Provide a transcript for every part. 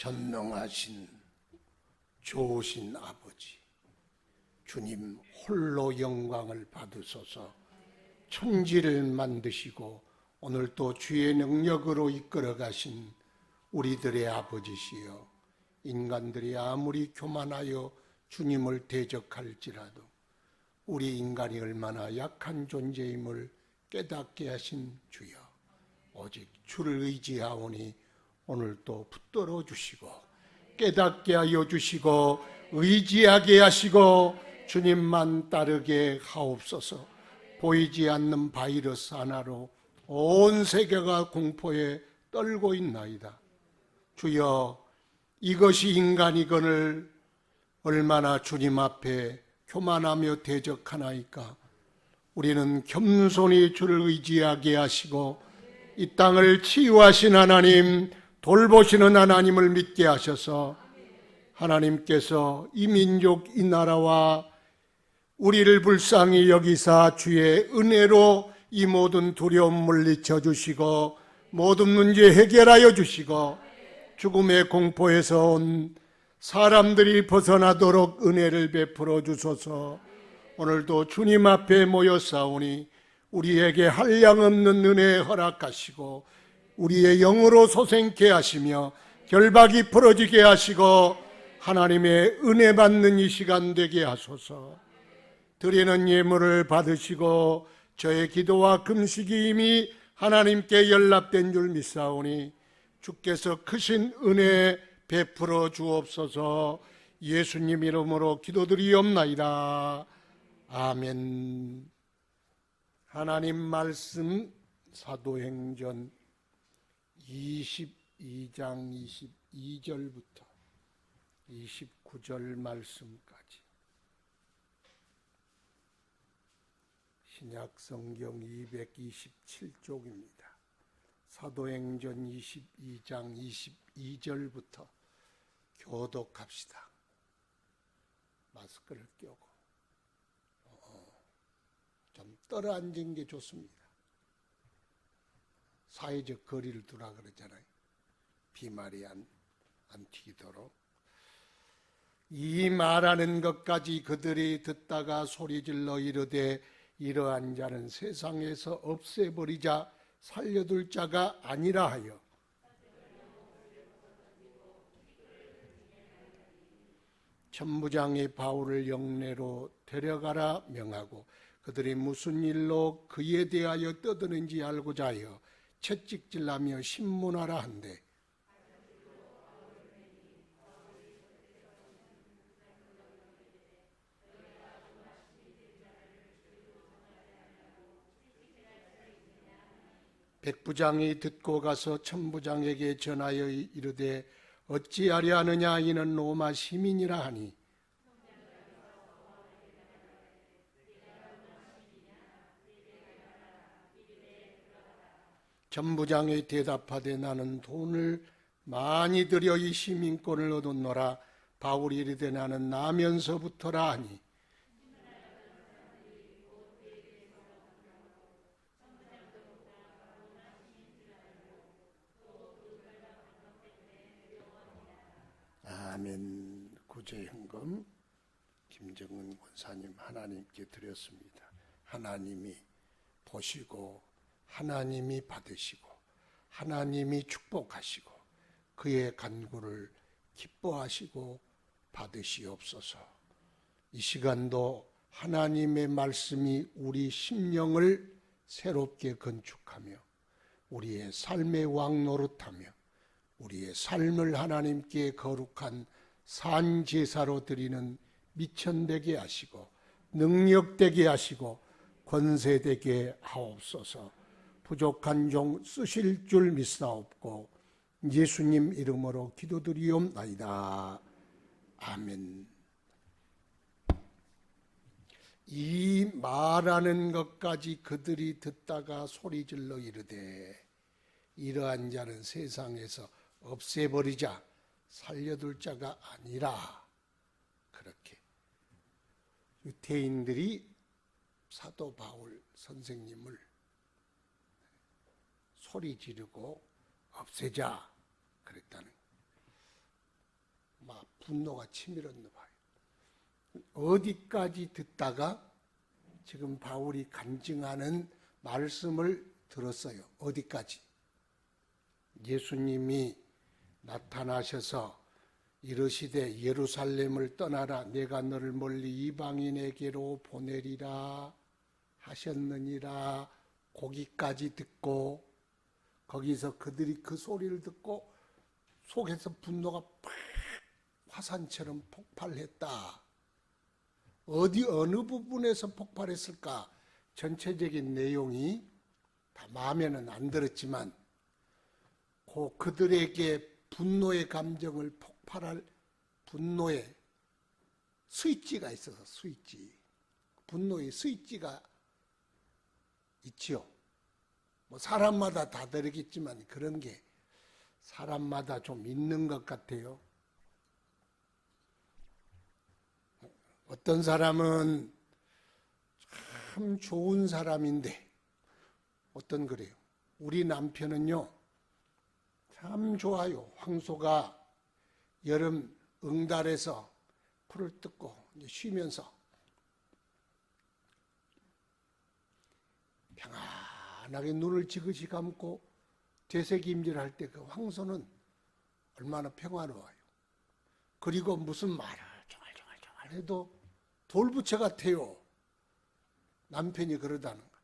전능하신 좋으신 아버지, 주님 홀로 영광을 받으소서. 천지를 만드시고 오늘 또 주의 능력으로 이끌어 가신 우리들의 아버지시여, 인간들이 아무리 교만하여 주님을 대적할지라도 우리 인간이 얼마나 약한 존재임을 깨닫게 하신 주여, 오직 주를 의지하오니 오늘 또 붙들어 주시고 깨닫게 하여 주시고 의지하게 하시고 주님만 따르게 하옵소서. 보이지 않는 바이러스 하나로 온 세계가 공포에 떨고 있나이다. 주여, 이것이 인간이거늘 얼마나 주님 앞에 교만하며 대적하나이까. 우리는 겸손히 주를 의지하게 하시고 이 땅을 치유하신 하나님, 돌보시는 하나님을 믿게 하셔서 하나님께서 이 민족, 이 나라와 우리를 불쌍히 여기사 주의 은혜로 이 모든 두려움 물리쳐 주시고 모든 문제 해결하여 주시고 죽음의 공포에서 온 사람들이 벗어나도록 은혜를 베풀어 주소서. 오늘도 주님 앞에 모여 싸우니 우리에게 한량없는 은혜 허락하시고 우리의 영으로 소생케 하시며 결박이 풀어지게 하시고 하나님의 은혜 받는 이 시간 되게 하소서. 드리는 예물을 받으시고 저의 기도와 금식이 이미 하나님께 연락된 줄 믿사오니 주께서 크신 은혜 베풀어 주옵소서. 예수님 이름으로 기도드리옵나이다. 아멘. 하나님 말씀 사도행전 22장 22절부터 29절 말씀까지 신약 성경 227쪽입니다. 사도행전 22장 22절부터 교독합시다. 마스크를 껴고 좀 떨어 앉은 게 좋습니다. 사회적 거리를 두라 그러잖아요. 비말이 안 튀도록. 이 말하는 것까지 그들이 듣다가 소리질러 이르되 이러한 자는 세상에서 없애버리자 살려둘 자가 아니라 하여 천부장이 바울을 영내로 데려가라 명하고 그들이 무슨 일로 그에 대하여 떠드는지 알고자 하여 채찍질하며 신문하라 한대 백부장이 듣고 가서 천부장에게 전하여 이르되 어찌하려 하느냐, 이는 로마 시민이라 하니 천부장이 대답하되 나는 돈을 많이 들여 이 시민권을 얻었노라. 바울이 이르되 나는 나면서부터라 하니 아멘. 구제현금 김정은 권사님 하나님께 드렸습니다. 하나님이 보시고 하나님이 받으시고 하나님이 축복하시고 그의 간구를 기뻐하시고 받으시옵소서. 이 시간도 하나님의 말씀이 우리 심령을 새롭게 건축하며 우리의 삶의 왕 노릇하며 우리의 삶을 하나님께 거룩한 산 제사로 드리는 미천되게 하시고 능력되게 하시고 권세되게 하옵소서. 부족한 종 쓰실 줄 믿사옵고 예수님 이름으로 기도드리옵나이다. 아멘. 이 말하는 것까지 그들이 듣다가 소리질러 이르되 이러한 자는 세상에서 없애버리자 살려둘 자가 아니라. 그렇게 유대인들이 사도 바울 선생님을 소리 지르고 없애자 그랬다는 거예요. 막 분노가 치밀었나 봐요. 어디까지 듣다가 지금 바울이 간증하는 말씀을 들었어요. 어디까지? 예수님이 나타나셔서 이르시되 예루살렘을 떠나라 내가 너를 멀리 이방인에게로 보내리라 하셨느니라. 거기까지 듣고 거기서 그들이 그 소리를 듣고 속에서 분노가 팍 화산처럼 폭발했다. 어느 부분에서 폭발했을까? 전체적인 내용이 다 마음에는 안 들었지만 그들에게 분노의 감정을 폭발할 분노의 스위치가 있어서 분노의 스위치가 있지요. 뭐 사람마다 다 다르겠지만 그런 게 사람마다 좀 있는 것 같아요. 어떤 사람은 참 좋은 사람인데 어떤 그래요. 우리 남편은요 참 좋아요. 황소가 여름 응달에서 풀을 뜯고 쉬면서 평안하게 눈을 지그시 감고 되새김질할 때 그 황소는 얼마나 평화로워요. 그리고 무슨 말을 정말 해도 돌부처 같아요. 남편이 그러다는 거.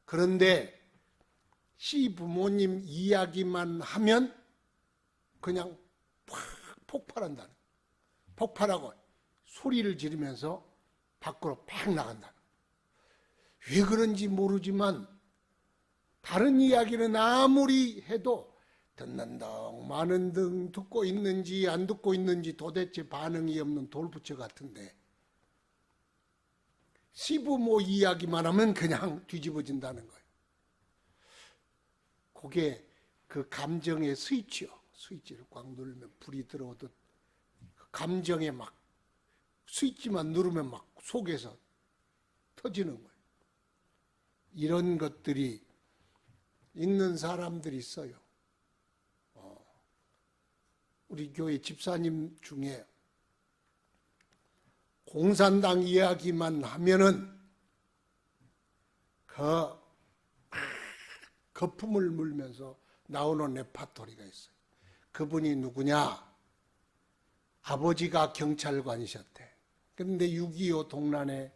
그런데 시부모님 이야기만 하면 그냥 팍 폭발한다는 거. 폭발하고 소리를 지르면서 밖으로 팍 나간다는 거. 왜 그런지 모르지만 다른 이야기는 아무리 해도 듣는 등 마는 등 듣고 있는지 안 듣고 있는지 도대체 반응이 없는 돌부처 같은데 시부모 이야기만 하면 그냥 뒤집어진다는 거예요. 그게 그 감정의 스위치요. 스위치를 꽉 누르면 불이 들어오듯 그 감정에 막 스위치만 누르면 막 속에서 터지는 거예요. 이런 것들이 있는 사람들이 있어요. 우리 교회 집사님 중에 공산당 이야기만 하면은 거품을 물면서 나오는 레파토리가 있어요. 그분이 누구냐? 아버지가 경찰관이셨대. 그런데 6.25 동란에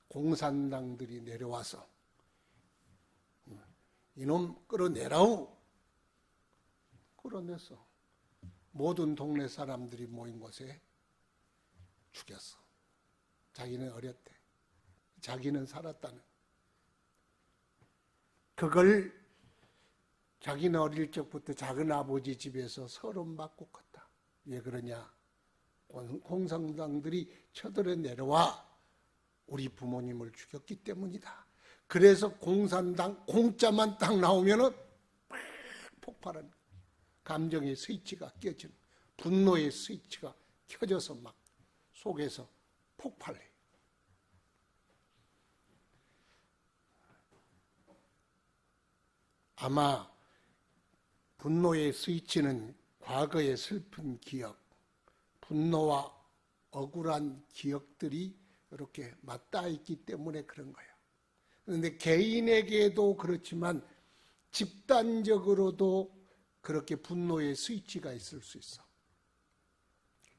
공산당들이 내려와서 이놈 끌어내라우. 끌어냈어. 모든 동네 사람들이 모인 곳에 죽였어. 자기는 어렸대. 자기는 살았다는. 그걸 자기는 어릴 적부터 작은 아버지 집에서 서론받고 컸다. 왜 그러냐? 공산당들이 쳐들어 내려와 우리 부모님을 죽였기 때문이다. 그래서 공산당 공짜만 딱 나오면은 폭발하는 감정의 스위치가 껴지는 분노의 스위치가 켜져서 막 속에서 폭발해. 아마 분노의 스위치는 과거의 슬픈 기억, 분노와 억울한 기억들이 이렇게 맞닿아 있기 때문에 그런 거예요. 그런데 개인에게도 그렇지만 집단적으로도 그렇게 분노의 스위치가 있을 수 있어.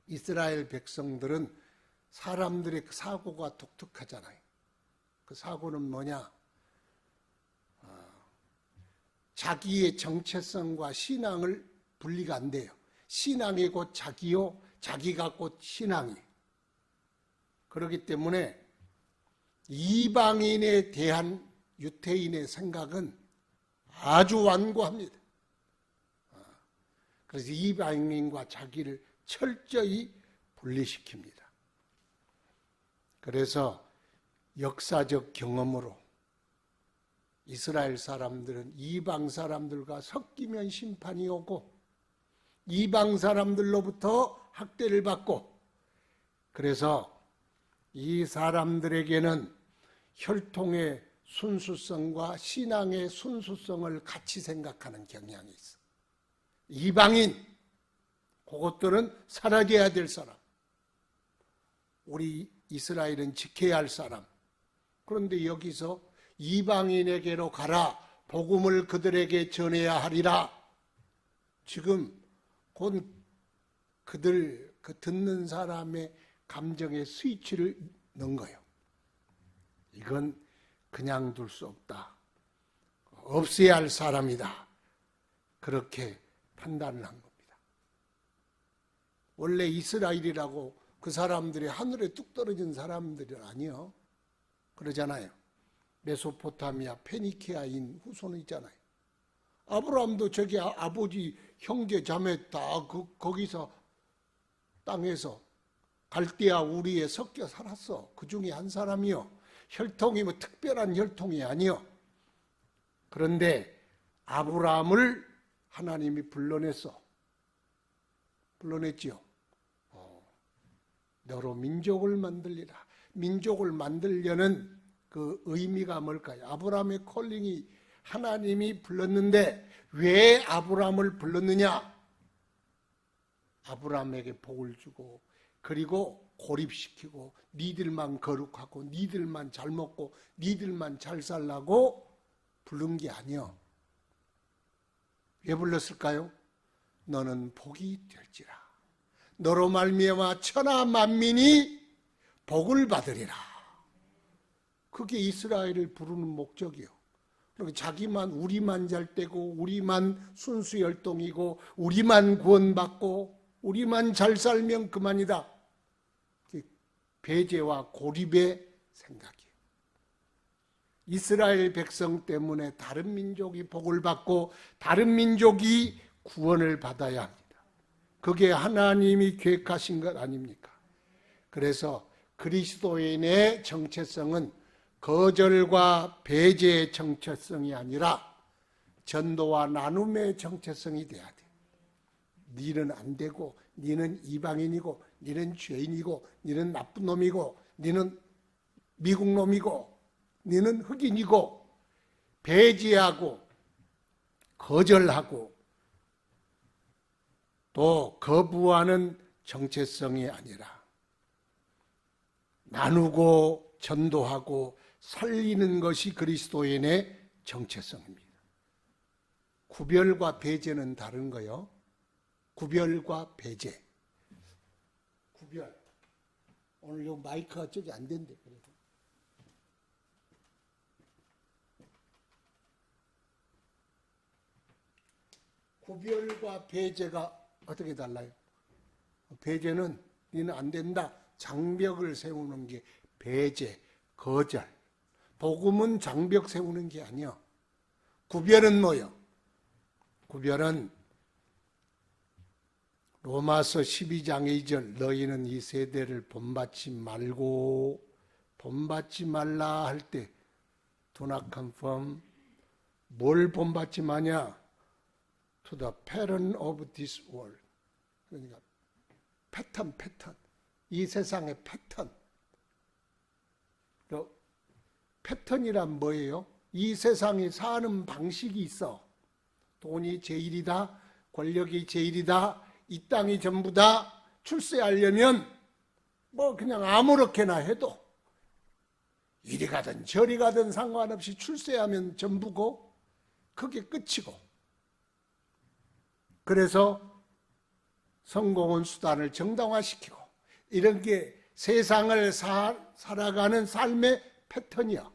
이스라엘 백성들은 사람들의 그 사고가 독특하잖아요. 그 사고는 뭐냐? 자기의 정체성과 신앙을 분리가 안 돼요. 신앙이 곧 자기요, 자기가 곧 신앙이. 그렇기 때문에 이방인에 대한 유태인의 생각은 아주 완고합니다. 그래서 이방인과 자기를 철저히 분리시킵니다. 그래서 역사적 경험으로 이스라엘 사람들은 이방 사람들과 섞이면 심판이 오고 이방 사람들로부터 학대를 받고 그래서 이 사람들에게는 혈통의 순수성과 신앙의 순수성을 같이 생각하는 경향이 있어. 이방인, 그것들은 사라져야 될 사람. 우리 이스라엘은 지켜야 할 사람. 그런데 여기서 이방인에게로 가라. 복음을 그들에게 전해야 하리라. 지금 곧 그들 그 듣는 사람의 감정에 스위치를 넣은 거예요. 이건 그냥 둘 수 없다. 없애야 할 사람이다. 그렇게 판단을 한 겁니다. 원래 이스라엘이라고 그 사람들이 하늘에 뚝 떨어진 사람들은 아니요. 그러잖아요. 메소포타미아, 페니키아인 후손은 있잖아요. 아브라함도 저기 아버지, 형제, 자매 다 거기서 땅에서 갈대아 우리에 섞여 살았어. 그 중에 한 사람이요. 혈통이 뭐 특별한 혈통이 아니요. 그런데 아브라함을 하나님이 불러냈어. 불러냈지요. 너로 민족을 만들리라. 민족을 만들려는 그 의미가 뭘까요? 아브라함의 콜링이 하나님이 불렀는데 왜 아브라함을 불렀느냐? 아브라함에게 복을 주고 그리고 고립시키고 니들만 거룩하고 니들만 잘 먹고 니들만 잘 살라고 부른 게 아니요. 왜 불렀을까요? 너는 복이 될지라. 너로 말미암아 천하 만민이 복을 받으리라. 그게 이스라엘을 부르는 목적이요. 자기만 우리만 잘되고 우리만 순수 혈통이고 우리만 구원받고 우리만 잘 살면 그만이다. 배제와 고립의 생각이에요. 이스라엘 백성 때문에 다른 민족이 복을 받고 다른 민족이 구원을 받아야 합니다. 그게 하나님이 계획하신 것 아닙니까? 그래서 그리스도인의 정체성은 거절과 배제의 정체성이 아니라 전도와 나눔의 정체성이 돼야 돼. 니는 안 되고, 니는 이방인이고, 니는 죄인이고, 니는 나쁜 놈이고, 니는 미국 놈이고, 니는 흑인이고, 배제하고 거절하고 또 거부하는 정체성이 아니라 나누고 전도하고 살리는 것이 그리스도인의 정체성입니다. 구별과 배제는 다른 거요. 구별과 배제. 구별. 오늘 요 마이크가 저기 안 된대. 그래서. 구별과 배제가 어떻게 달라요? 배제는 니는 안 된다. 장벽을 세우는 게 배제, 거절. 복음은 장벽 세우는 게 아니야. 구별은 뭐요? 구별은 로마서 12장 2절 너희는 이 세대를 본받지 말고 본받지 말라 할 때 do not conform 뭘 본받지 마냐? to the pattern of this world. 그러니까 패턴. 이 세상의 패턴. 패턴이란 뭐예요? 이 세상에 사는 방식이 있어. 돈이 제일이다. 권력이 제일이다. 이 땅이 전부다. 출세하려면 뭐 그냥 아무렇게나 해도 이리 가든 저리 가든 상관없이 출세하면 전부고 그게 끝이고. 그래서 성공은 수단을 정당화시키고 이런 게 세상을 살아가는 삶의 패턴이야.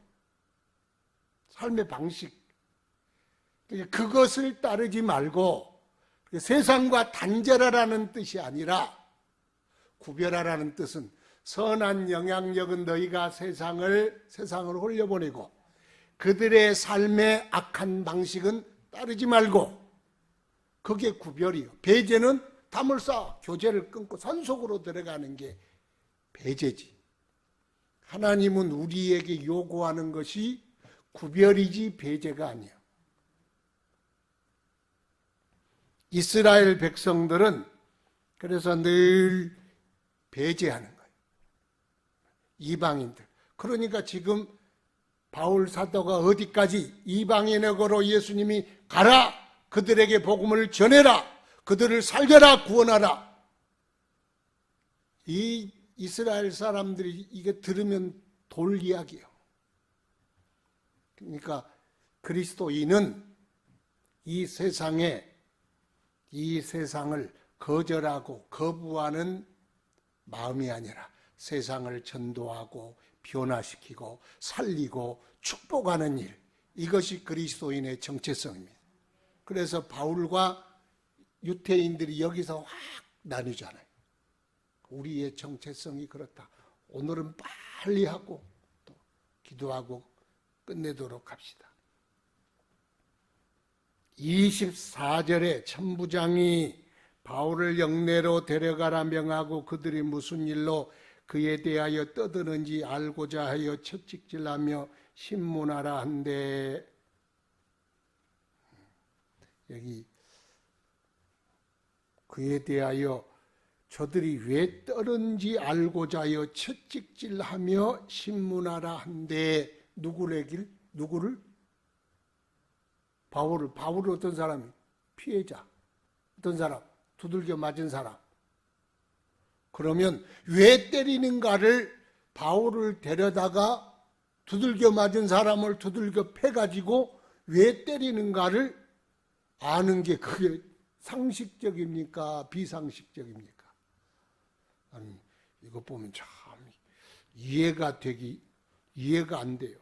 삶의 방식. 그것을 따르지 말고 세상과 단절하라는 뜻이 아니라 구별하라는 뜻은 선한 영향력은 너희가 세상을 홀려보내고 그들의 삶의 악한 방식은 따르지 말고 그게 구별이요. 배제는 담을 쌓아 교제를 끊고 산속으로 들어가는 게 배제지. 하나님은 우리에게 요구하는 것이 구별이지 배제가 아니에요. 이스라엘 백성들은 그래서 늘 배제하는 거예요. 이방인들. 그러니까 지금 바울 사도가 어디까지 이방인에게로 예수님이 가라. 그들에게 복음을 전해라. 그들을 살려라, 구원하라. 이 이스라엘 사람들이 이게 들으면 돌 이야기예요. 그러니까 그리스도인은 이 세상을 거절하고 거부하는 마음이 아니라 세상을 전도하고 변화시키고 살리고 축복하는 일, 이것이 그리스도인의 정체성입니다. 그래서 바울과 유태인들이 여기서 확 나뉘잖아요. 우리의 정체성이 그렇다. 오늘은 빨리 하고 또 기도하고 끝내도록 합시다. 24절에 천부장이 바울을 영내로 데려가라 명하고 그들이 무슨 일로 그에 대하여 떠드는지 알고자 하여 채찍질하며 신문하라 한데, 여기 그에 대하여 저들이 왜 떠는지 알고자 하여 채찍질하며 신문하라 한데, 누구를? 바울을 어떤 사람이? 피해자. 어떤 사람? 두들겨 맞은 사람. 그러면 왜 때리는가를 바울을 데려다가 두들겨 맞은 사람을 두들겨 패가지고 왜 때리는가를 아는 게 그게 상식적입니까? 비상식적입니까? 아니, 이거 보면 참 이해가 안 돼요.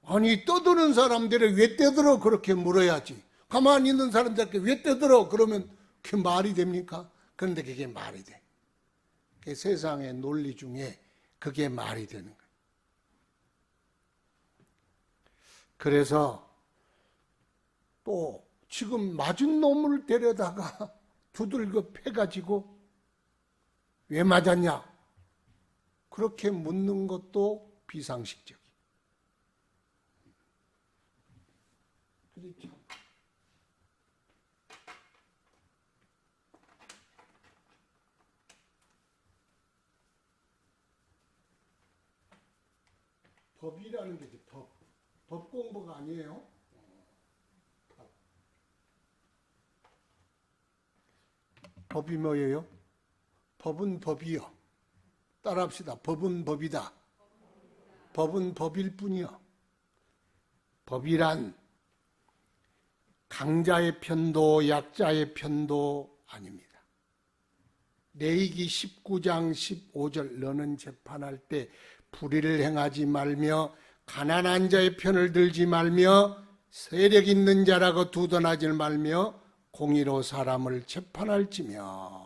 아니, 떠드는 사람들이 왜 떠들어? 그렇게 물어야지. 가만히 있는 사람들께 왜 떠들어? 그러면 그게 말이 됩니까? 그런데 그게 말이 돼. 그게 세상의 논리 중에 그게 말이 되는 거예요. 그래서 또 지금 맞은 놈을 데려다가 두들겨 패가지고 왜 맞았냐? 그렇게 묻는 것도 비상식적이에요. 그렇죠. 법이라는 게 법 공부가 아니에요. 법이 뭐예요? 법은 법이요. 따라합시다. 법은 법이다. 법은 법일 뿐이요. 법이란 강자의 편도 약자의 편도 아닙니다. 레위기 19장 15절 너는 재판할 때 불의를 행하지 말며 가난한 자의 편을 들지 말며 세력 있는 자라고 두둔하지 말며 공의로 사람을 재판할지며.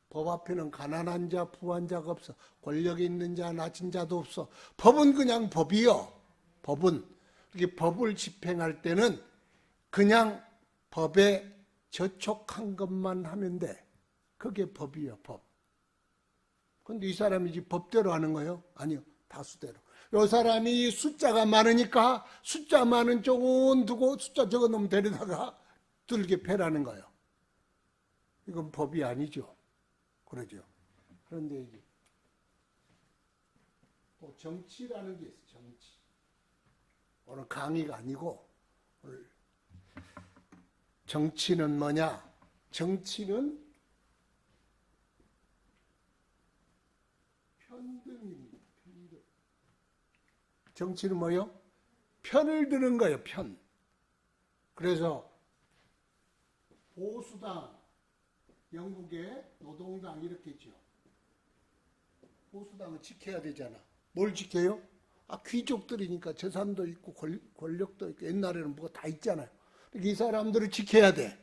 법 앞에는 가난한 자, 부한 자가 없어. 권력이 있는 자, 낮은 자도 없어. 법은 그냥 법이요. 법은 이렇게 법을 집행할 때는 그냥 법에 저촉한 것만 하면 돼. 그게 법이요, 법. 근데 이 사람이 이제 법대로 하는 거예요? 아니요, 다수대로. 이 사람이 숫자가 많으니까 숫자 많은 쪽은 두고 숫자 적은 놈 데려다가 들게 패라는 거예요. 이건 법이 아니죠. 그러죠. 그런데 이제 또 정치라는 게 있어요. 정치. 오늘 강의가 아니고 오늘 정치는 뭐냐? 정치는 편등입니다. 편등. 정치는 뭐요? 편을 드는 거예요. 편. 그래서 보수당, 영국의 노동당 이렇게 있죠. 보수당은 지켜야 되잖아. 뭘 지켜요? 귀족들이니까 재산도 있고 권력도 있고 옛날에는 뭐가 다 있잖아요. 이 사람들을 지켜야 돼.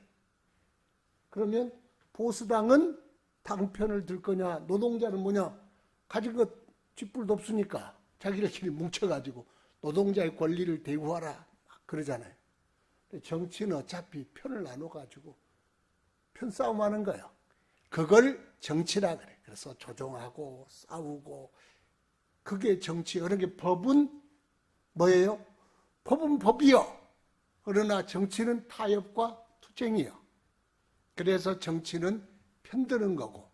그러면 보수당은 당편을 들 거냐? 노동자는 뭐냐? 가진 것 쥐뿔도 없으니까 자기들끼리 뭉쳐가지고 노동자의 권리를 대우하라 그러잖아요. 정치는 어차피 편을 나눠가지고 편싸움하는 거예요. 그걸 정치라 그래. 그래서 조종하고 싸우고 그게 정치. 그러니까 법은 뭐예요? 법은 법이요. 그러나 정치는 타협과 투쟁이요. 그래서 정치는 편드는 거고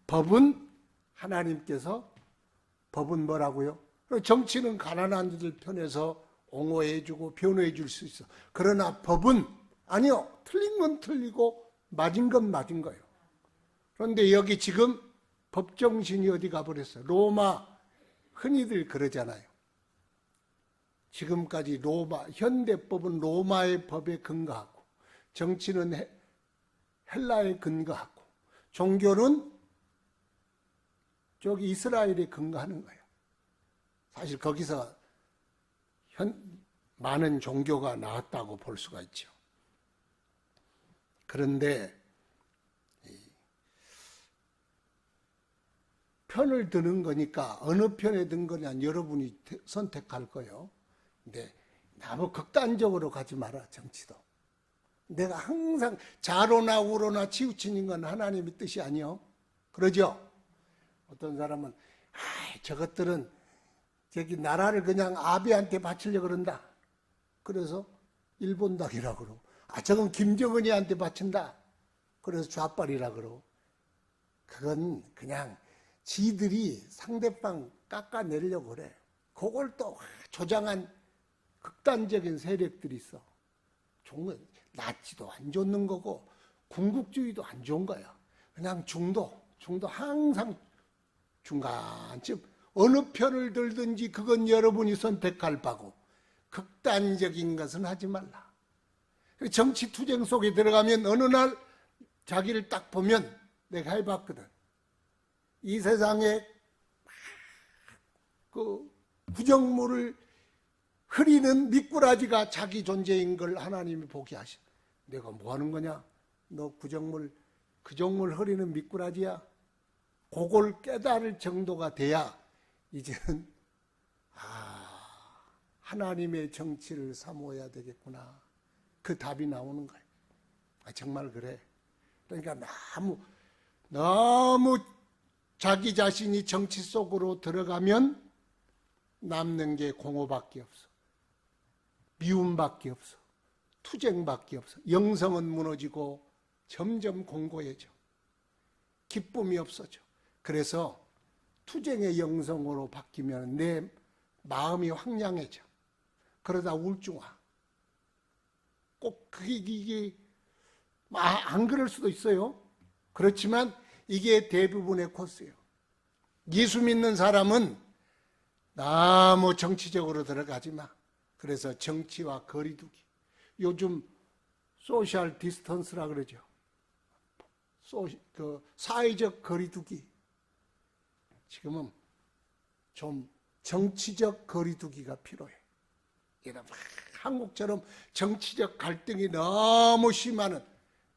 법은 하나님께서 법은 뭐라고요? 정치는 가난한 자들 편에서 옹호해 주고 변호해 줄 수 있어. 그러나 법은 아니요. 틀린 건 틀리고 맞은 건 맞은 거예요. 그런데 여기 지금 법정신이 어디 가버렸어요. 로마, 흔히들 그러잖아요. 지금까지 로마, 현대법은 로마의 법에 근거하고, 정치는 헬라에 근거하고, 종교는 저기 이스라엘에 근거하는 거예요. 사실 거기서 많은 종교가 나왔다고 볼 수가 있죠. 그런데 편을 드는 거니까 어느 편에 든 거냐 여러분이 선택할 거예요. 근데 너무 극단적으로 가지 마라. 정치도. 내가 항상 좌로나 우로나 치우치는 건 하나님의 뜻이 아니요. 그러죠? 어떤 사람은 저것들은 저기 나라를 그냥 아비한테 바치려고 그런다. 그래서 일본당이라고 그러고, 저건 김정은이한테 바친다. 그래서 좌빨이라고 그러고. 그건 그냥 지들이 상대방 깎아내려고 그래. 그걸 또 조장한 극단적인 세력들이 있어. 나치도 안 좋는 거고 군국주의도 안 좋은 거야. 그냥 중도 항상 중간쯤 어느 편을 들든지 그건 여러분이 선택할 바고 극단적인 것은 하지 말라. 정치 투쟁 속에 들어가면 어느 날 자기를 딱 보면 내가 해봤거든. 이 세상에 그 부정물을 흐리는 미꾸라지가 자기 존재인 걸 하나님이 보게 하셔. 내가 뭐 하는 거냐? 너 구정물 흐리는 미꾸라지야? 그걸 깨달을 정도가 돼야 이제는 하나님의 정치를 사모해야 되겠구나. 그 답이 나오는 거예요. 정말 그래. 그러니까 너무 자기 자신이 정치 속으로 들어가면 남는 게 공허밖에 없어. 미움밖에 없어. 투쟁밖에 없어. 영성은 무너지고 점점 공고해져. 기쁨이 없어져. 그래서 투쟁의 영성으로 바뀌면 내 마음이 황량해져. 그러다 우울증화. 꼭 이게 안 그럴 수도 있어요. 그렇지만 이게 대부분의 코스예요. 예수 믿는 사람은 너무 정치적으로 들어가지 마. 그래서 정치와 거리두기. 요즘 소셜 디스턴스라 그러죠. 사회적 거리두기. 지금은 좀 정치적 거리두기가 필요해. 한국처럼 정치적 갈등이 너무 심한,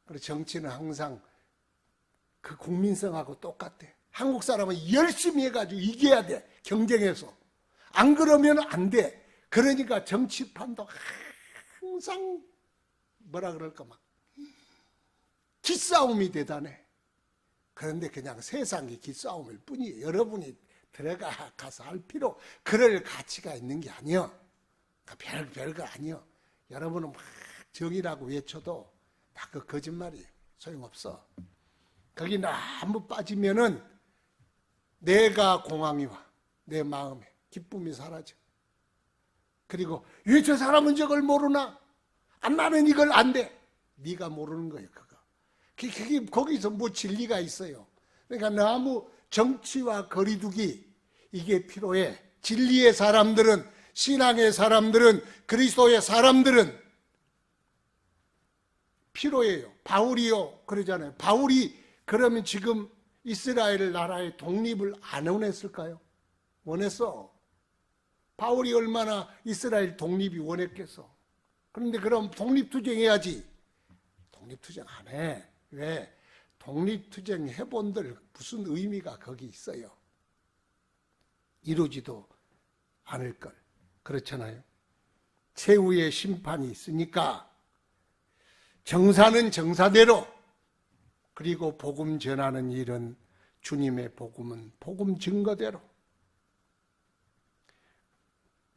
그래서 정치는 항상 그 국민성하고 똑같아. 한국 사람은 열심히 해가지고 이겨야 돼. 경쟁해서. 안 그러면 안 돼. 그러니까 정치판도 항상 뭐라 그럴까 막 기싸움이 대단해. 그런데 그냥 세상이 기싸움일 뿐이에요. 여러분이 들어가서 할 필요, 그럴 가치가 있는 게 아니요. 별거 아니요. 여러분은 막 정의라고 외쳐도 다 그 거짓말이에요. 소용없어. 거기 너무 빠지면은 내가 공황이 와. 내 마음에 기쁨이 사라져. 그리고 왜 저 사람은 저걸 모르나? 나는 이걸 안 돼. 네가 모르는 거예요. 그거. 그게 거기서 뭐 진리가 있어요. 그러니까 너무 정치와 거리두기 이게 필요해. 진리의 사람들은, 신앙의 사람들은, 그리스도의 사람들은 필요해요. 바울이요 그러잖아요. 바울이 그러면 지금 이스라엘 나라의 독립을 안 원했을까요? 원했어. 바울이 얼마나 이스라엘 독립이 원했겠어. 그런데 그럼 독립투쟁해야지. 독립투쟁 안 해. 왜? 독립투쟁 해본들 무슨 의미가 거기 있어요. 이루지도 않을 걸. 그렇잖아요. 최후의 심판이 있으니까 정사는 정사대로, 그리고 복음 전하는 일은 주님의 복음은 복음 증거대로.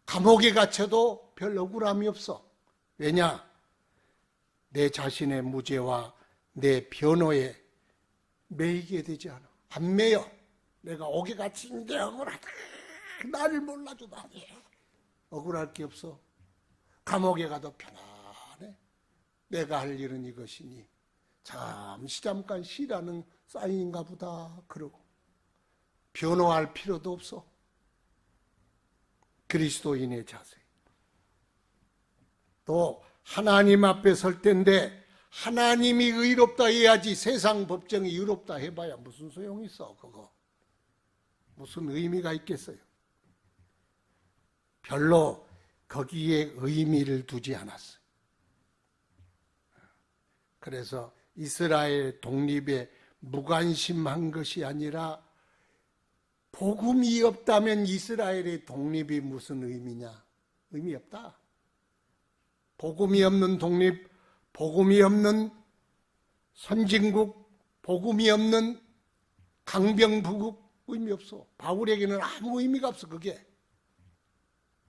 감옥에 갇혀도 별 억울함이 없어. 왜냐? 내 자신의 무죄와 내 변호에 매이게 되지 않아. 안 매여. 내가 옥에 갇힌데 억울하다. 나를 몰라주다니. 억울할 게 없어. 감옥에 가도 편안해. 내가 할 일은 이것이니 잠깐 쉬라는 사인인가 보다 그러고 변호할 필요도 없어. 그리스도인의 자세. 또 하나님 앞에 설 텐데 하나님이 의롭다 해야지 세상 법정이 의롭다 해봐야 무슨 소용이 있어. 그거 무슨 의미가 있겠어요. 별로 거기에 의미를 두지 않았어요. 그래서 이스라엘 독립에 무관심한 것이 아니라 복음이 없다면 이스라엘의 독립이 무슨 의미냐? 의미 없다. 복음이 없는 독립, 복음이 없는 선진국, 복음이 없는 강병부국 의미 없어. 바울에게는 아무 의미가 없어. 그게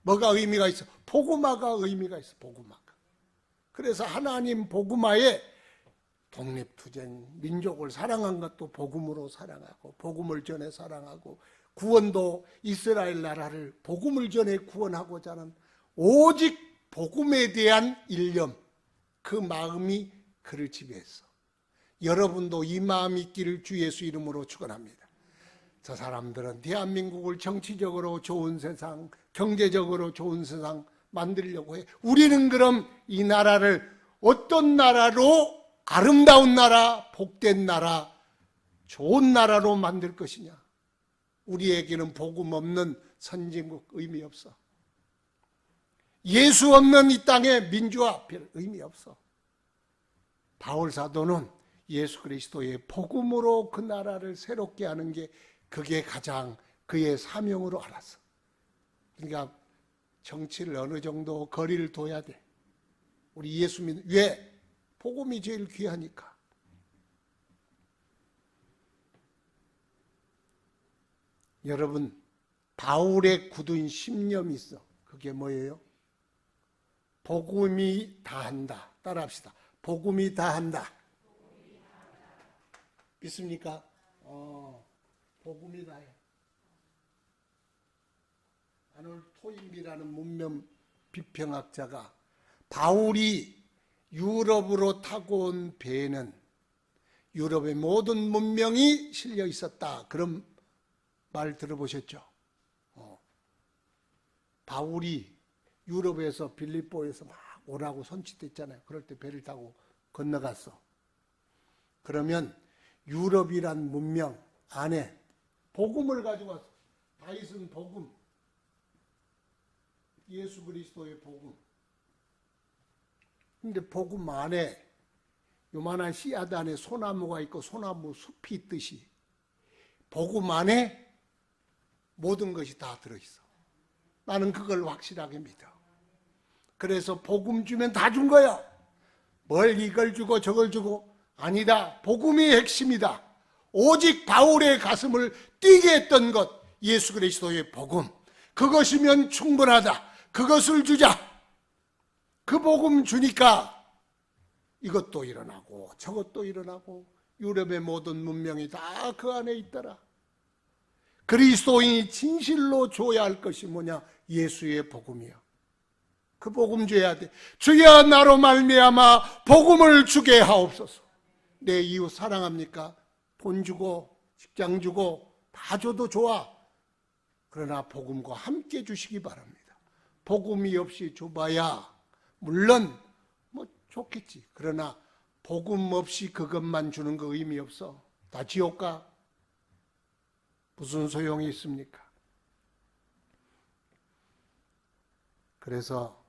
뭐가 의미가 있어? 복음화가 의미가 있어. 복음화가. 그래서 하나님 복음화에 독립투쟁, 민족을 사랑한 것도 복음으로 사랑하고 복음을 전해 사랑하고 구원도 이스라엘 나라를 복음을 전해 구원하고자 하는 오직 복음에 대한 일념, 그 마음이 그를 지배했어. 여러분도 이 마음이 있기를 주 예수 이름으로 축원합니다. 저 사람들은 대한민국을 정치적으로 좋은 세상, 경제적으로 좋은 세상 만들려고 해. 우리는 그럼 이 나라를 어떤 나라로 아름다운 나라, 복된 나라, 좋은 나라로 만들 것이냐? 우리에게는 복음 없는 선진국 의미 없어. 예수 없는 이 땅의 민주화 별 의미 없어. 바울 사도는 예수 그리스도의 복음으로 그 나라를 새롭게 하는 게 그게 가장 그의 사명으로 알았어. 그러니까 정치를 어느 정도 거리를 둬야 돼. 우리 예수 믿는 왜? 복음이 제일 귀하니까. 여러분, 바울의 굳은 신념이 있어. 그게 뭐예요? 복음이 다한다. 따라합시다. 복음이 다한다. 믿습니까? 복음이 다해. 아놀 토인비라는 문명 비평학자가 바울이 유럽으로 타고 온 배에는 유럽의 모든 문명이 실려 있었다. 그런 말 들어보셨죠? 바울이 유럽에서 빌립보에서 막 오라고 선취됐잖아요. 그럴 때 배를 타고 건너갔어. 그러면 유럽이란 문명 안에 복음을 가지고 왔어. 다윗은 복음, 예수 그리스도의 복음. 근데 복음 안에 요만한 씨앗 안에 소나무가 있고 소나무 숲이 있듯이 복음 안에 모든 것이 다 들어있어. 나는 그걸 확실하게 믿어. 그래서 복음 주면 다 준 거야. 뭘 이걸 주고 저걸 주고 아니다. 복음이 핵심이다. 오직 바울의 가슴을 뛰게 했던 것, 예수 그리스도의 복음. 그것이면 충분하다. 그것을 주자. 그 복음 주니까 이것도 일어나고 저것도 일어나고 유럽의 모든 문명이 다 그 안에 있더라. 그리스도인이 진실로 줘야 할 것이 뭐냐? 예수의 복음이야. 그 복음 줘야 돼. 주여 나로 말미암아 복음을 주게 하옵소서. 내 이웃 사랑합니까? 돈 주고 직장 주고 다 줘도 좋아. 그러나 복음과 함께 주시기 바랍니다. 복음이 없이 줘봐야 물론 뭐 좋겠지. 그러나 복음 없이 그것만 주는 거 의미 없어. 다 지옥 가. 무슨 소용이 있습니까? 그래서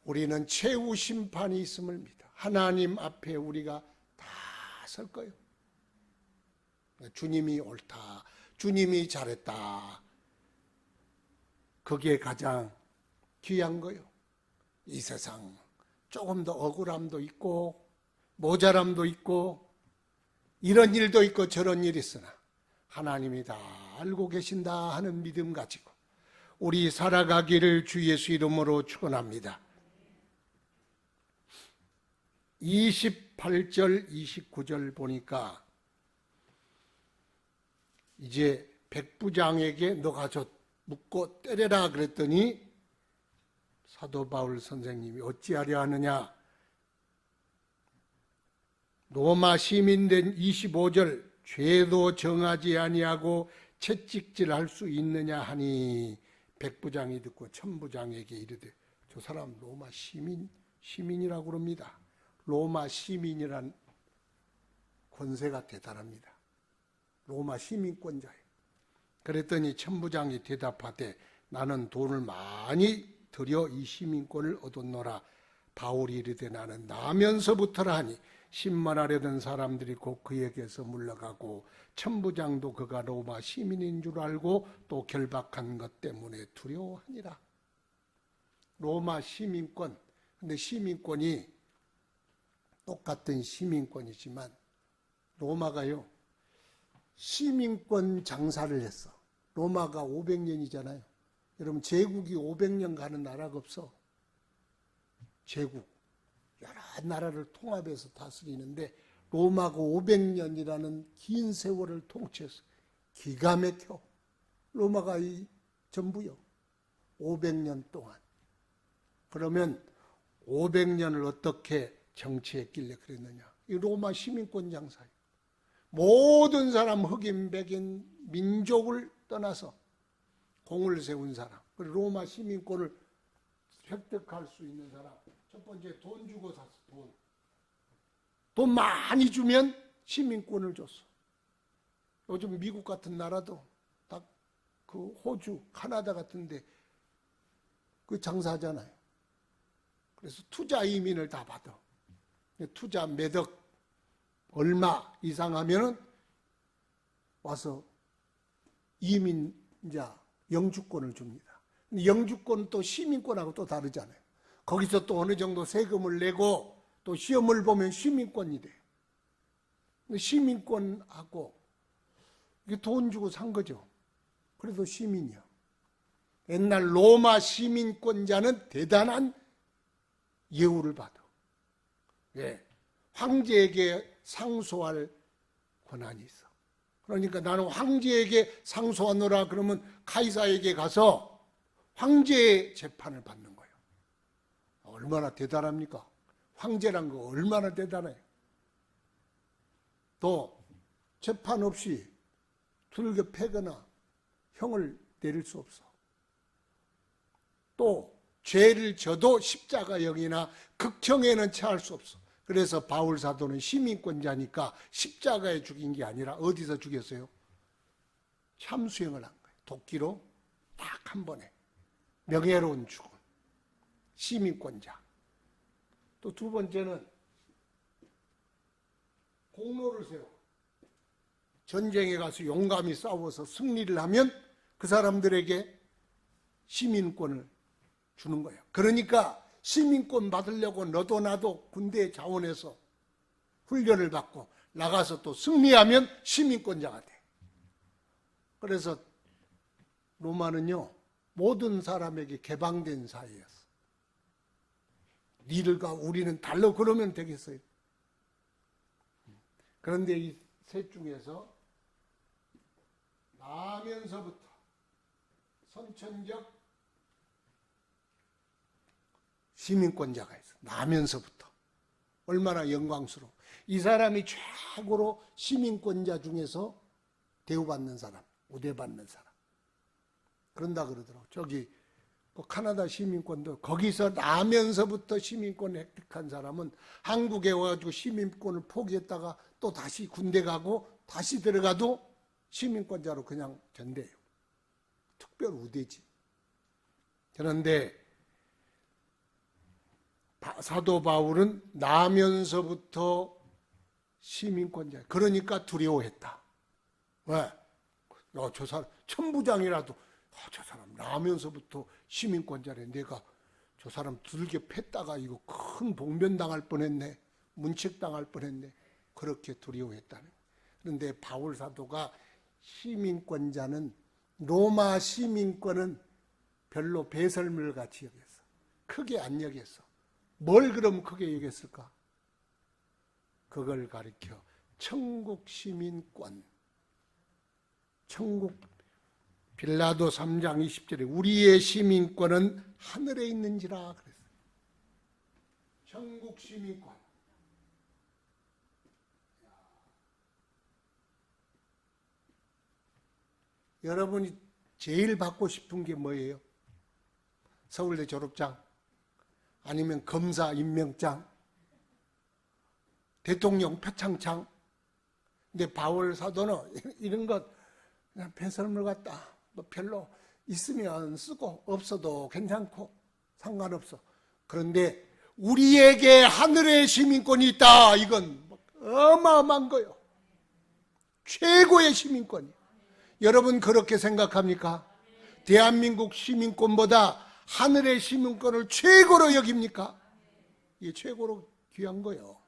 우리는 최후 심판이 있음을 믿어. 하나님 앞에 우리가 다 설 거예요. 주님이 옳다. 주님이 잘했다. 그게 가장 귀한 거예요. 이 세상 조금 더 억울함도 있고 모자람도 있고 이런 일도 있고 저런 일이 있으나 하나님이 다 알고 계신다 하는 믿음 가지고 우리 살아가기를 주 예수 이름으로 축원합니다. 28절 29절 보니까 이제 백부장에게 너가 저 묶고 때려라 그랬더니 사도 바울 선생님이 어찌하려 하느냐? 로마 시민된 25절 죄도 정하지 아니하고 채찍질할 수 있느냐 하니 백부장이 듣고 천부장에게 이르되 저 사람 로마 시민이라고 그럽니다. 로마 시민이란 권세가 대단합니다. 로마 시민권자예요. 그랬더니 천부장이 대답하되 나는 돈을 많이 들여 이 시민권을 얻었노라. 바울이 이르되 나는 나면서부터라 하니 신문하려던 사람들이 곧 그에게서 물러가고 천부장도 그가 로마 시민인 줄 알고 또 결박한 것 때문에 두려워하니라. 로마 시민권, 근데 시민권이 똑같은 시민권이지만 로마가요 시민권 장사를 했어. 로마가 500년이잖아요. 여러분 제국이 500년 가는 나라가 없어. 제국 여러 나라를 통합해서 다스리는데 로마가 500년이라는 긴 세월을 통치했어. 기가 막혀. 로마가 이 전부요. 500년 동안. 그러면 500년을 어떻게 정치했길래 그랬느냐. 이 로마 시민권 장사예요. 모든 사람 흑인, 백인, 민족을 떠나서 공을 세운 사람. 로마 시민권을 획득할 수 있는 사람. 첫 번째 돈 주고 샀어. 돈 많이 주면 시민권을 줬어. 요즘 미국 같은 나라도 딱 그 호주, 카나다 같은데 그 장사하잖아요. 그래서 투자 이민을 다 받아. 투자 매덕 얼마 이상 하면은 와서 이민자 영주권을 줍니다. 영주권은 또 시민권하고 또 다르잖아요. 거기서 또 어느 정도 세금을 내고 또 시험을 보면 시민권이 돼. 시민권하고 이게 돈 주고 산 거죠. 그래도 시민이야. 옛날 로마 시민권자는 대단한 예우를 받아. 예. 황제에게 상소할 권한이 있어. 그러니까 나는 황제에게 상소하노라 그러면 카이사에게 가서 황제의 재판을 받는 거예요. 얼마나 대단합니까? 황제란 거 얼마나 대단해요. 또 재판 없이 두들겨 패거나 형을 내릴 수 없어. 또 죄를 져도 십자가형이나 극형에는 처할 수 없어. 그래서 바울 사도는 시민권자니까 십자가에 죽인 게 아니라 어디서 죽였어요? 참수형을 한 거예요. 도끼로 딱 한 번에 명예로운 죽음. 시민권자. 또 두 번째는 공로를 세워. 전쟁에 가서 용감히 싸워서 승리를 하면 그 사람들에게 시민권을 주는 거예요. 그러니까 시민권 받으려고 너도 나도 군대 자원해서 훈련을 받고 나가서 또 승리하면 시민권자가 돼. 그래서 로마는요 모든 사람에게 개방된 사회였어. 니들과 우리는 달라 그러면 되겠어요. 그런데 이 셋 중에서 나면서부터 선천적 시민권자가 있어. 나면서부터. 얼마나 영광스러워. 이 사람이 최고로 시민권자 중에서 대우받는 사람, 우대받는 사람. 그런다 그러더라고. 저기 카나다 시민권도 거기서 나면서부터 시민권을 획득한 사람은 한국에 와가지고 시민권을 포기했다가 또 다시 군대 가고 다시 들어가도 시민권자로 그냥 전대요. 특별 우대지. 그런데 사도 바울은 나면서부터 시민권자. 그러니까 두려워했다. 왜? 저 사람 천부장이라도 저 사람 나면서부터 시민권자래. 내가 저 사람 두들겨 팼다가 이거 큰 봉변당할 뻔했네. 문책당할 뻔했네. 그렇게 두려워했다는. 그런데 바울 사도가 시민권자는 로마 시민권은 별로 배설물 같이 여겼어. 크게 안 여겼어. 뭘 그럼 크게 여겼을까? 그걸 가리켜 천국 시민권. 천국 빌라도 3장 20절에 우리의 시민권은 하늘에 있는지라 그랬어요. 천국 시민권. 여러분이 제일 받고 싶은 게 뭐예요? 서울대 졸업장? 아니면 검사 임명장? 대통령 표창장? 근데 바울 사도는 이런 것 그냥 배설물 같다. 뭐 별로 있으면 쓰고 없어도 괜찮고 상관없어. 그런데 우리에게 하늘의 시민권이 있다. 이건 어마어마한 거예요. 최고의 시민권이에요. 여러분 그렇게 생각합니까? 대한민국 시민권보다 하늘의 시민권을 최고로 여깁니까? 이게 최고로 귀한 거예요.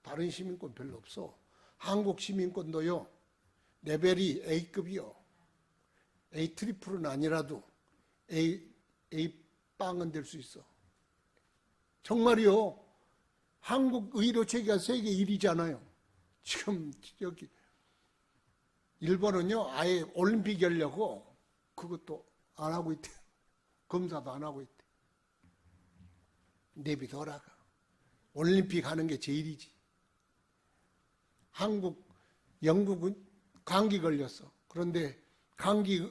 다른 시민권 별로 없어. 한국 시민권도요, 레벨이 A급이요. A 트리플은 아니라도 A빵은 될 수 있어. 정말이요. 한국 의료 체계가 세계 1위잖아요. 지금 여기 일본은요, 아예 올림픽 열려고 그것도 안 하고 있대. 검사도 안 하고 있대. 내비둬라가. 올림픽 하는 게 제일이지. 한국, 영국은 감기 걸렸어. 그런데 감기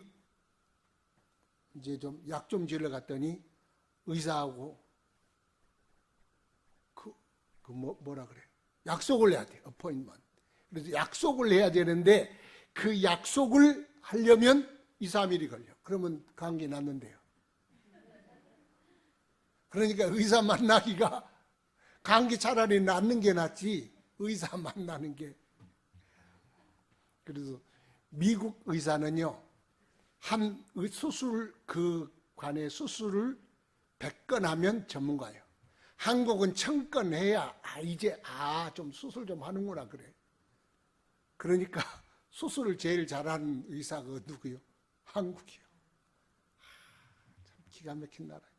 이제 좀 약 좀 지으러 갔더니 의사하고 뭐라 그래? 약속을 해야 돼. 어포인트먼트. 그래서 약속을 해야 되는데 그 약속을 하려면 2, 3일이 걸려. 그러면 감기 낫는데요. 그러니까 의사 만나기가 감기 차라리 낫는 게 낫지 의사 만나는 게. 그래서 미국 의사는요, 한 수술 그 관의 수술을 100건 하면 전문가예요. 한국은 1000건 해야 이제 좀 수술 좀 하는구나 그래. 그러니까 수술을 제일 잘하는 의사가 누구요? 한국이요. 참 기가 막힌 나라예요.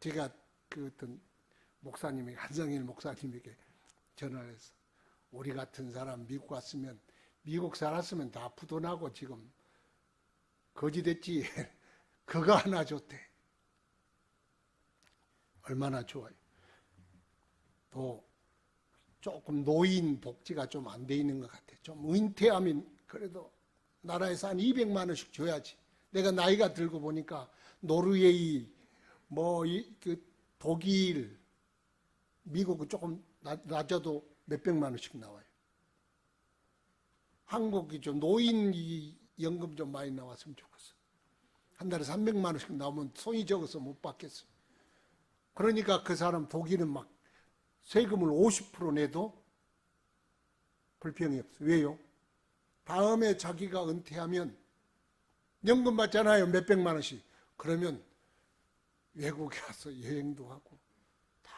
제가 그 어떤 목사님이 한성일 목사님에게 전화를 해서 우리 같은 사람 미국 왔으면 미국 살았으면 다 부도나고 지금 거지 됐지. 그거 하나 줬대. 얼마나 좋아요. 또 조금 노인 복지가 좀 안 돼 있는 것 같아. 좀 은퇴하면 그래도 나라에서 한 200만 원씩 줘야지. 내가 나이가 들고 보니까 노르웨이, 그 독일, 미국은 조금 낮아도 몇백만 원씩 나와요. 한국이 좀 노인 연금 좀 많이 나왔으면 좋겠어. 한 달에 300만 원씩 나오면 손이 적어서 못 받겠어. 그러니까 그 사람 독일은 막 세금을 50% 내도 불평이 없어. 왜요? 다음에 자기가 은퇴하면 연금 받잖아요. 몇백만 원씩. 그러면 외국에 가서 여행도 하고 다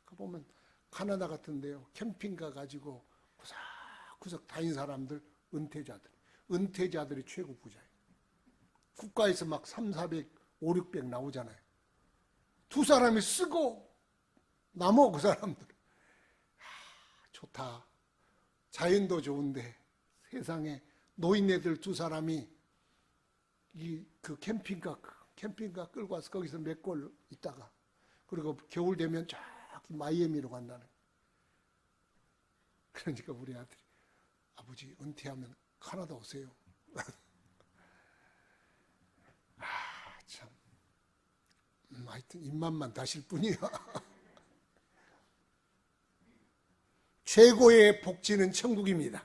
가보면 카나다 같은데요. 캠핑가 가지고 구석구석 다닌 사람들 은퇴자들이 최고 부자예요. 국가에서 막 3, 400, 5, 600 나오잖아요. 두 사람이 쓰고 남어 그 사람들. 좋다. 자연도 좋은데 세상에 노인네들 두 사람이 그 캠핑카 끌고 와서 거기서 몇 골 있다가 그리고 겨울 되면 저기 마이애미로 간다는. 그러니까 우리 아들이 아버지 은퇴하면 카나다 오세요. 참 하여튼 입맛만 다실 뿐이야. 최고의 복지는 천국입니다.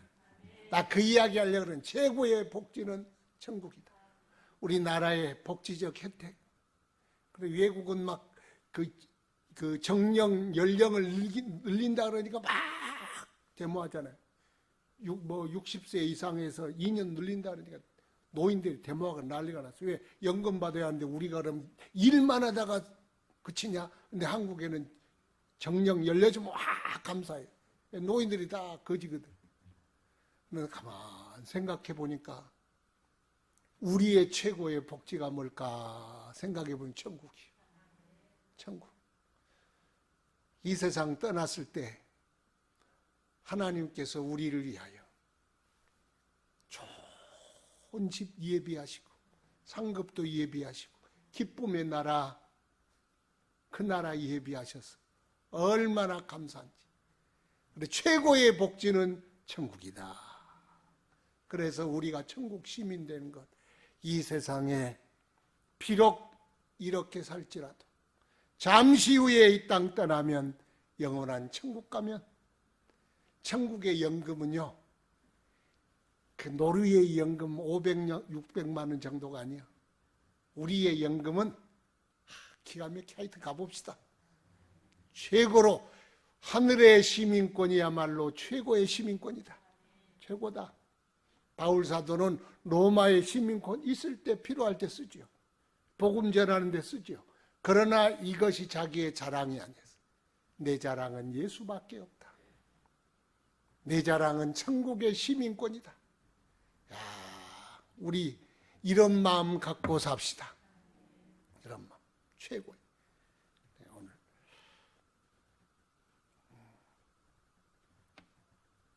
나 그 이야기 하려고 그러는 최고의 복지는 천국이다. 우리나라의 복지적 혜택. 그리고 외국은 막 그 정령 연령을 늘린다 그러니까 막 데모하잖아요. 60세 이상에서 2년 늘린다 그러니까 노인들이 데모하고 난리가 났어요. 왜? 연금 받아야 하는데 우리가 그럼 일만 하다가 그치냐? 근데 한국에는 정령 열려주면 와 감사해요. 노인들이 다 거지거든. 그래서 가만 생각해 보니까 우리의 최고의 복지가 뭘까 생각해 보면 천국이에요. 천국. 이 세상 떠났을 때 하나님께서 우리를 위하여 좋은 집 예비하시고 상급도 예비하시고 기쁨의 나라 그 나라 예비하셔서 얼마나 감사한지. 근데 최고의 복지는 천국이다. 그래서 우리가 천국 시민 되는 것, 이 세상에 비록 이렇게 살지라도 잠시 후에 이 땅 떠나면 영원한 천국 가면, 천국의 연금은요, 그 노르웨이 연금 500년, 600만 원 정도가 아니야. 우리의 연금은 기가 막히게 하여튼 가봅시다. 최고로 하늘의 시민권이야말로 최고의 시민권이다. 최고다. 바울 사도는 로마의 시민권 있을 때 필요할 때 쓰지요. 복음 전하는 데 쓰지요. 그러나 이것이 자기의 자랑이 아니었어. 내 자랑은 예수밖에 없다. 내 자랑은 천국의 시민권이다. 야, 우리 이런 마음 갖고 삽시다. 이런 마음 최고예요. 네, 오늘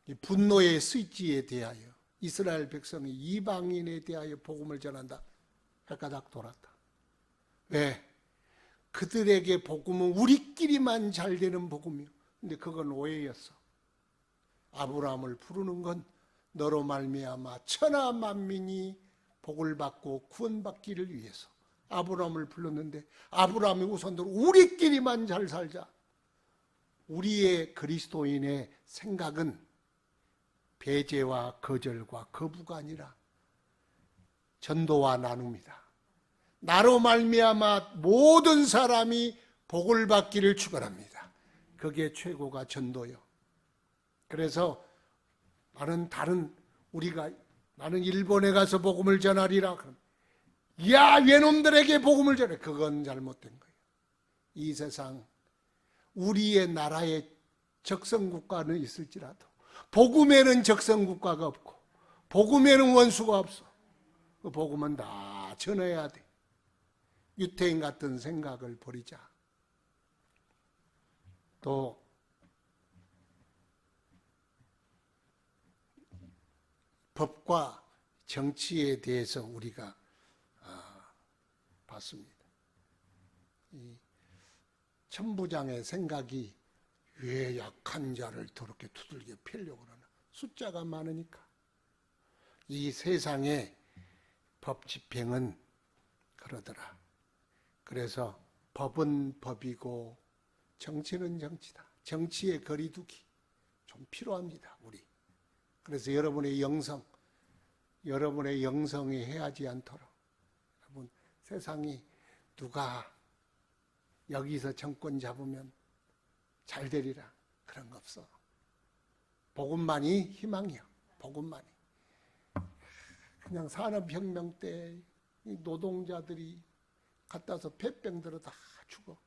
이 분노의 스위치에 대하여 이스라엘 백성이 이방인에 대하여 복음을 전한다. 헷가닥 돌았다. 왜? 그들에게 복음은 우리끼리만 잘 되는 복음이요. 근데 그건 오해였어. 아브라함을 부르는 건 너로 말미암아 천하 만민이 복을 받고 구원받기를 위해서 아브라함을 불렀는데, 아브라함이 우선적으로 우리끼리만 잘 살자. 우리의 그리스도인의 생각은 배제와 거절과 거부가 아니라 전도와 나눔이다. 나로 말미암아 모든 사람이 복을 받기를 축원합니다. 그게 최고가 전도요. 그래서 나는 일본에 가서 복음을 전하리라. 그럼 야, 외놈들에게 복음을 전해. 그건 잘못된 거예요. 이 세상 우리의 나라에 적성국가는 있을지라도 복음에는 적성국가가 없고 복음에는 원수가 없어. 그 복음은 다 전해야 돼. 유태인 같은 생각을 버리자. 또 법과 정치에 대해서 우리가 봤습니다. 이 천부장의 생각이 왜 약한 자를 더럽게 두들겨 패려고 그러나? 숫자가 많으니까. 이 세상의 법 집행은 그러더라. 그래서 법은 법이고 정치는 정치다. 정치의 거리두기 좀 필요합니다, 우리. 그래서 여러분의 영성이 해하지 않도록. 여러분, 세상이 누가 여기서 정권 잡으면 잘 되리라 그런 거 없어. 복음만이 희망이야. 복음만이. 그냥 산업혁명 때 이 노동자들이 갖다서 폐병 들어 다 죽어.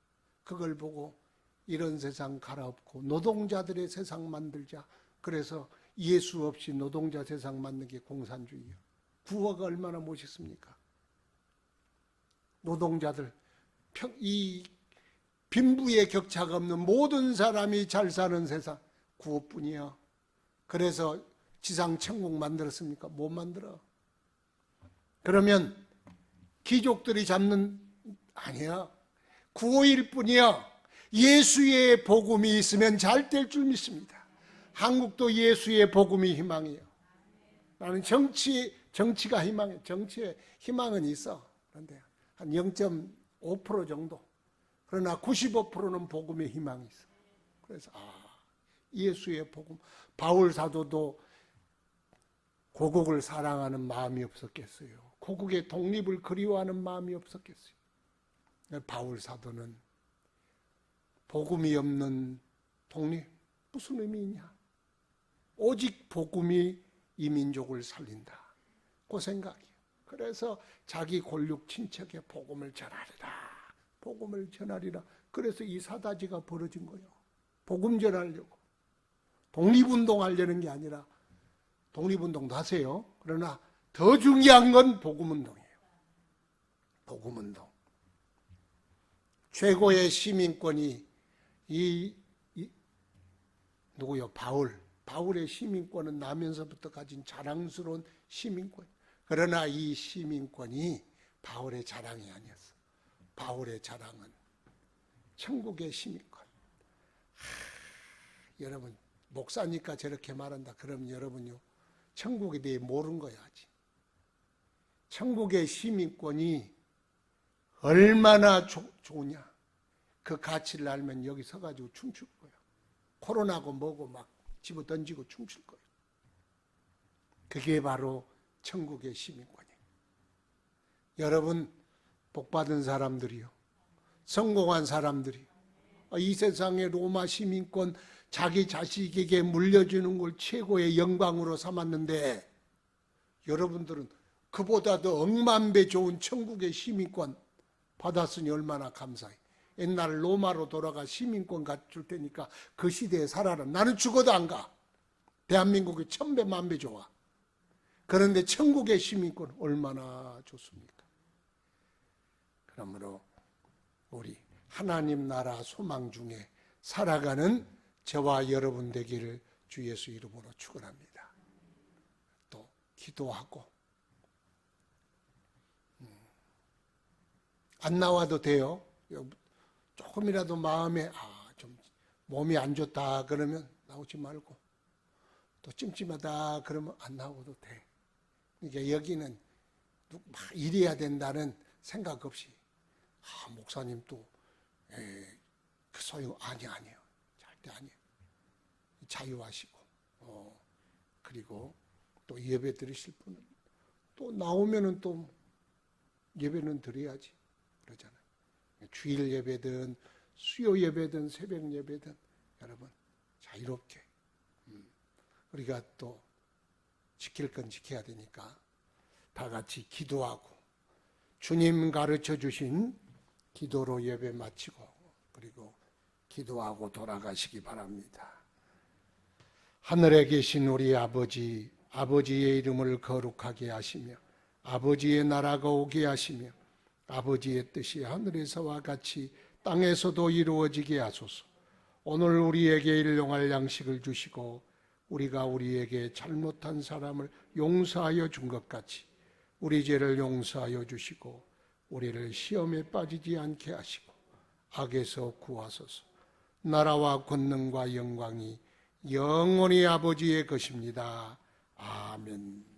그걸 보고 이런 세상 갈아엎고 노동자들의 세상 만들자. 그래서 예수 없이 노동자 세상 만드는 게 공산주의예요. 구호가 얼마나 멋있습니까? 노동자들, 이 빈부의 격차가 없는 모든 사람이 잘 사는 세상, 구호뿐이야. 그래서 지상 천국 만들었습니까? 못 만들어. 그러면 귀족들이 잡는, 아니야. 구호일 뿐이야. 예수의 복음이 있으면 잘 될 줄 믿습니다. 한국도 예수의 복음이 희망이에요. 나는 정치가 희망이에요. 정치에 희망은 있어. 그런데 한 0.5% 정도. 그러나 95%는 복음의 희망이 있어. 그래서 예수의 복음. 바울 사도도 고국을 사랑하는 마음이 없었겠어요. 고국의 독립을 그리워하는 마음이 없었겠어요. 바울 사도는 복음이 없는 독립 무슨 의미 있냐? 오직 복음이 이 민족을 살린다. 그 생각이에요. 그래서 자기 골육 친척에 복음을 전하리라. 복음을 전하리라. 그래서 이 사다지가 벌어진 거예요. 복음 전하려고. 독립운동 하려는 게 아니라, 독립운동도 하세요. 그러나 더 중요한 건 복음운동이에요. 복음운동. 최고의 시민권이 누구요? 바울의 시민권은 나면서부터 가진 자랑스러운 시민권. 그러나 이 시민권이 바울의 자랑이 아니었어. 바울의 자랑은 천국의 시민권. 여러분, 목사니까 저렇게 말한다. 그럼 여러분요, 천국에 대해 모르는 거야 아직. 천국의 시민권이 얼마나 좋으냐. 그 가치를 알면 여기 서가지고 춤출 거야. 코로나고 뭐고 막 집어 던지고 춤출 거야. 그게 바로 천국의 시민권이에요. 여러분 복받은 사람들이요, 성공한 사람들이요, 이 세상의 로마 시민권 자기 자식에게 물려주는 걸 최고의 영광으로 삼았는데, 여러분들은 그보다 더 억만배 좋은 천국의 시민권 받았으니 얼마나 감사해. 옛날 로마로 돌아가 시민권 갖줄 테니까 그 시대에 살아라. 나는 죽어도 안 가. 대한민국이 1000배 만배 좋아. 그런데 천국의 시민권 얼마나 좋습니까? 그러므로 우리 하나님 나라 소망 중에 살아가는 저와 여러분 되기를 주 예수 이름으로 축원합니다. 또 기도하고 안 나와도 돼요. 조금이라도 마음에 좀 몸이 안 좋다 그러면 나오지 말고, 또 찜찜하다 그러면 안 나오도 돼. 그러니까 여기는 막 이래야 된다는 생각 없이, 목사님 또 그 소용 아니에요. 절대 아니에요. 자유하시고, 그리고 또 예배 드리실 분은 또 나오면은 또 예배는 드려야지 그러잖아요. 주일 예배든 수요 예배든 새벽 예배든 여러분 자유롭게 우리가 또 지킬 건 지켜야 되니까 다 같이 기도하고 주님 가르쳐 주신 기도로 예배 마치고 그리고 기도하고 돌아가시기 바랍니다. 하늘에 계신 우리 아버지, 아버지의 이름을 거룩하게 하시며 아버지의 나라가 오게 하시며 아버지의 뜻이 하늘에서와 같이 땅에서도 이루어지게 하소서. 오늘 우리에게 일용할 양식을 주시고 우리가 우리에게 잘못한 사람을 용서하여 준 것 같이 우리 죄를 용서하여 주시고 우리를 시험에 빠지지 않게 하시고 악에서 구하소서. 나라와 권능과 영광이 영원히 아버지의 것입니다. 아멘.